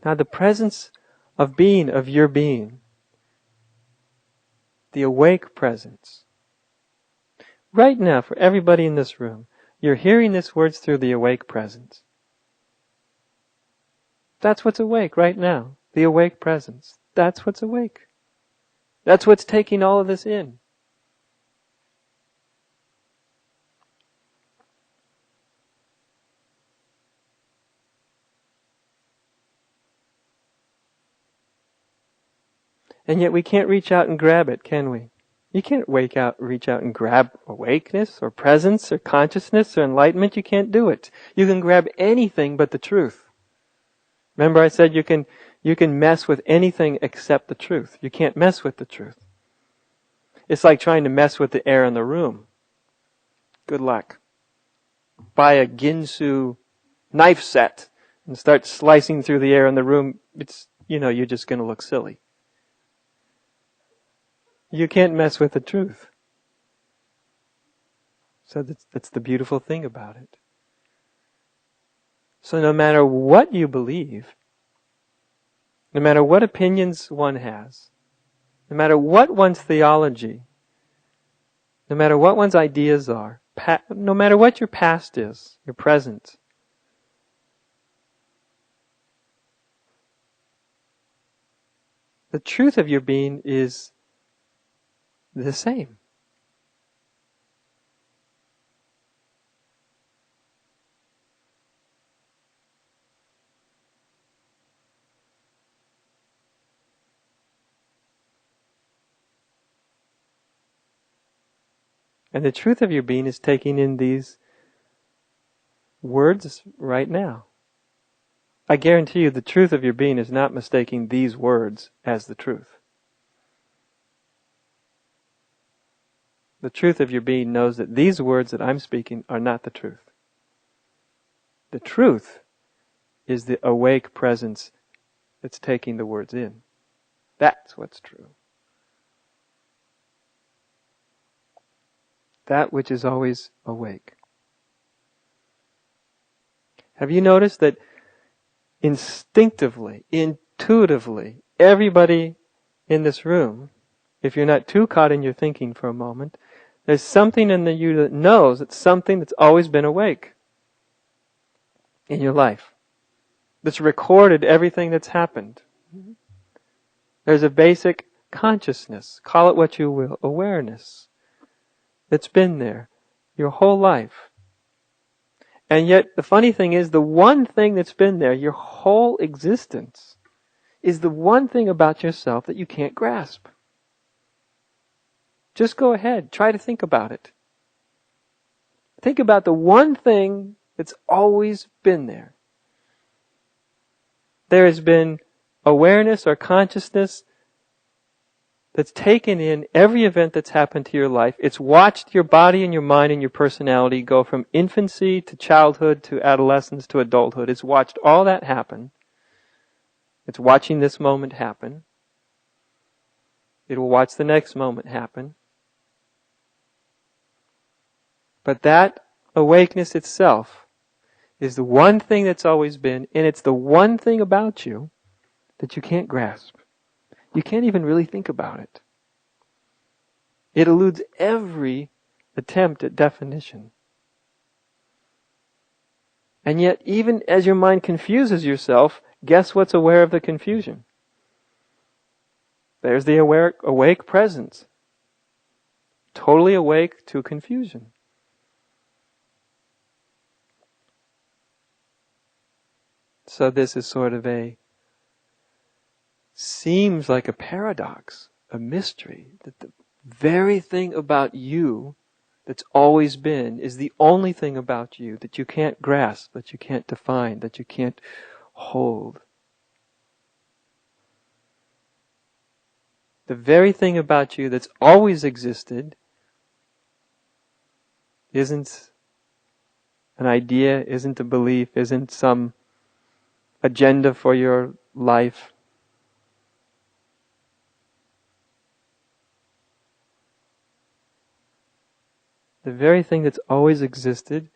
Now the presence of being, of your being, the awake presence. Right now, for everybody in this room, you're hearing these words through the awake presence. That's what's awake right now. The awake presence. That's what's awake. That's what's taking all of this in. And yet we can't reach out and grab it, can we? You can't reach out and grab awakeness or presence or consciousness or enlightenment. You can't do it. You can grab anything but the truth. Remember I said you can mess with anything except the truth. You can't mess with the truth. It's like trying to mess with the air in the room. Good luck. Buy a Ginsu knife set and start slicing through the air in the room. You're just going to look silly. You can't mess with the truth. So that's the beautiful thing about it. So no matter what you believe, no matter what opinions one has, no matter what one's theology, no matter what one's ideas are, no matter what your past is, your present, the truth of your being is the same. And the truth of your being is taking in these words right now. I guarantee you the truth of your being is not mistaking these words as the truth. The truth of your being knows that these words that I'm speaking are not the truth. The truth is the awake presence that's taking the words in. That's what's true. That which is always awake. Have you noticed that instinctively, intuitively, everybody in this room, if you're not too caught in your thinking for a moment, there's something in you that knows it's something that's always been awake in your life. That's recorded everything that's happened. There's a basic consciousness, call it what you will, awareness, that's been there your whole life. And yet the funny thing is, the one thing that's been there your whole existence is the one thing about yourself that you can't grasp. Just go ahead, try to think about it. Think about the one thing that's always been there. There has been awareness or consciousness that's taken in every event that's happened to your life. It's watched your body and your mind and your personality go from infancy to childhood to adolescence to adulthood. It's watched all that happen. It's watching this moment happen. It will watch the next moment happen. But that awakeness itself is the one thing that's always been, and it's the one thing about you that you can't grasp. You can't even really think about it. It eludes every attempt at definition. And yet, even as your mind confuses yourself, guess what's aware of the confusion? There's the awake presence. Totally awake to confusion. So this is sort of seems like a paradox, a mystery, that the very thing about you that's always been is the only thing about you that you can't grasp, that you can't define, that you can't hold. The very thing about you that's always existed isn't an idea, isn't a belief, isn't some agenda for your life. The very thing that's always existed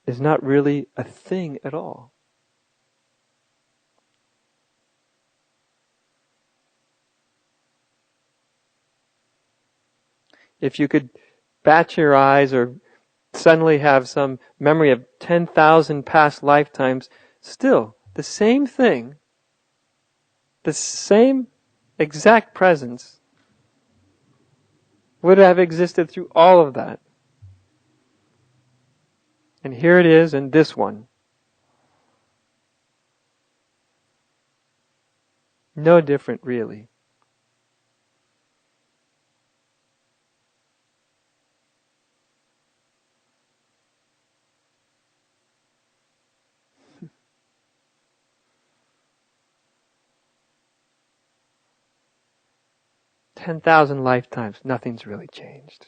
is not really a thing at all. If you could bat your eyes or suddenly have some memory of 10,000 past lifetimes, still the same thing, the same exact presence would have existed through all of that. And here it is in this one. No different, really. "10,000 lifetimes, nothing's really changed."